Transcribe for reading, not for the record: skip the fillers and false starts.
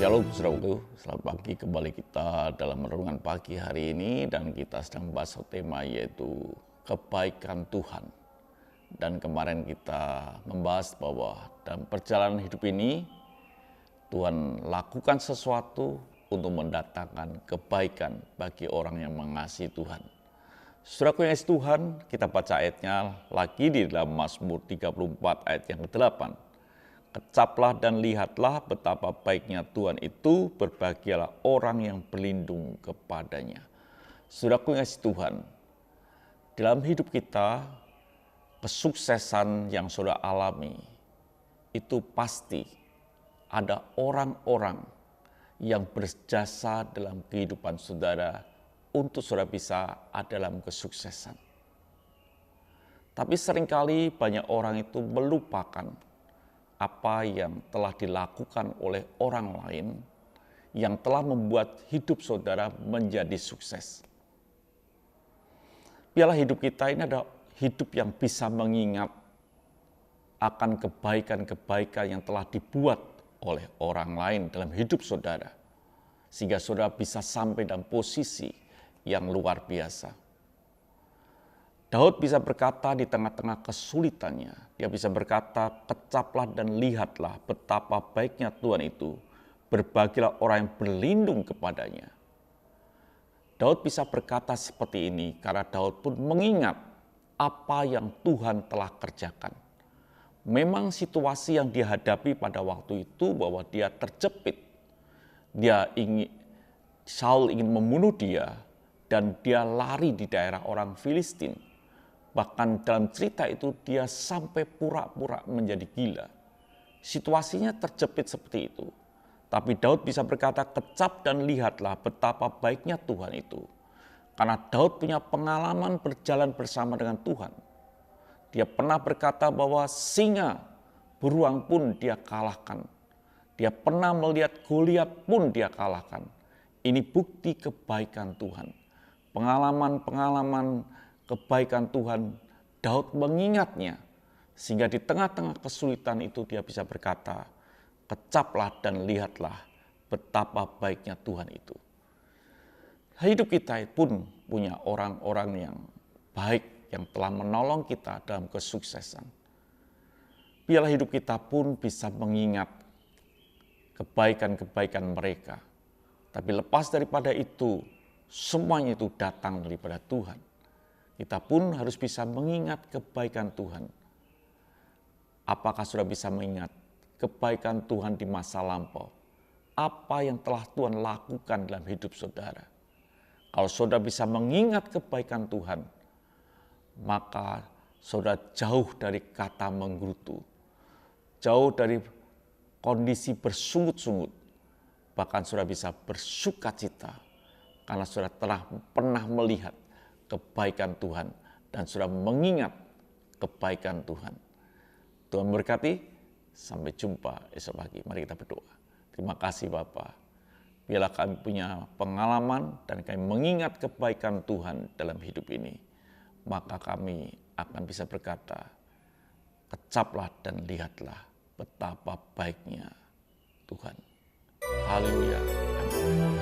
Shalom saudaraku, selamat pagi. Kembali kita dalam renungan pagi hari ini dan kita sedang membahas tema yaitu kebaikan Tuhan. Dan kemarin kita membahas bahwa dalam perjalanan hidup ini Tuhan lakukan sesuatu untuk mendatangkan kebaikan bagi orang yang mengasihi Tuhan. Saudaraku yang kasih Tuhan, kita baca ayatnya lagi di dalam Mazmur 34 ayat yang ke-8. Kecaplah dan lihatlah betapa baiknya Tuhan itu, berbahagialah orang yang berlindung kepadanya. Saudaraku yang kasih Tuhan, dalam hidup kita, kesuksesan yang saudara alami, itu pasti ada orang-orang yang berjasa dalam kehidupan saudara untuk saudara bisa ada dalam kesuksesan. Tapi seringkali banyak orang itu melupakan apa yang telah dilakukan oleh orang lain yang telah membuat hidup saudara menjadi sukses. Biarlah hidup kita ini adalah hidup yang bisa mengingat akan kebaikan-kebaikan yang telah dibuat oleh orang lain dalam hidup saudara, sehingga saudara bisa sampai dalam posisi yang luar biasa. Daud bisa berkata di tengah-tengah kesulitannya, dia bisa berkata, kecaplah dan lihatlah betapa baiknya Tuhan itu, berbahagialah orang yang berlindung kepadanya. Daud bisa berkata seperti ini karena Daud pun mengingat apa yang Tuhan telah kerjakan. Memang situasi yang dihadapi pada waktu itu bahwa dia terjepit, Saul ingin membunuh dia dan dia lari di daerah orang Filistin. Bahkan dalam cerita itu dia sampai pura-pura menjadi gila. Situasinya terjepit seperti itu. Tapi Daud bisa berkata, kecap dan lihatlah betapa baiknya Tuhan itu. Karena Daud punya pengalaman berjalan bersama dengan Tuhan. Dia pernah berkata bahwa singa, beruang pun dia kalahkan. Dia pernah melihat Goliat pun dia kalahkan. Ini bukti kebaikan Tuhan. Pengalaman-pengalaman kebaikan Tuhan, Daud mengingatnya, sehingga di tengah-tengah kesulitan itu dia bisa berkata, kecaplah dan lihatlah betapa baiknya Tuhan itu. Hidup kita pun punya orang-orang yang baik, yang telah menolong kita dalam kesuksesan. Biarlah hidup kita pun bisa mengingat kebaikan-kebaikan mereka. Tapi lepas daripada itu, semuanya itu datang daripada Tuhan. Kita pun harus bisa mengingat kebaikan Tuhan. Apakah sudah bisa mengingat kebaikan Tuhan di masa lampau? Apa yang telah Tuhan lakukan dalam hidup saudara? Kalau saudara bisa mengingat kebaikan Tuhan, maka saudara jauh dari kata menggerutu, jauh dari kondisi bersungut-sungut, bahkan saudara bisa bersukacita karena saudara telah pernah melihat kebaikan Tuhan dan sudah mengingat kebaikan Tuhan. Tuhan berkati, sampai jumpa esok pagi. Mari kita berdoa. Terima kasih Bapa. Biarlah kami punya pengalaman dan kami mengingat kebaikan Tuhan dalam hidup ini. Maka kami akan bisa berkata, kecaplah dan lihatlah betapa baiknya Tuhan. Haleluya. Amin.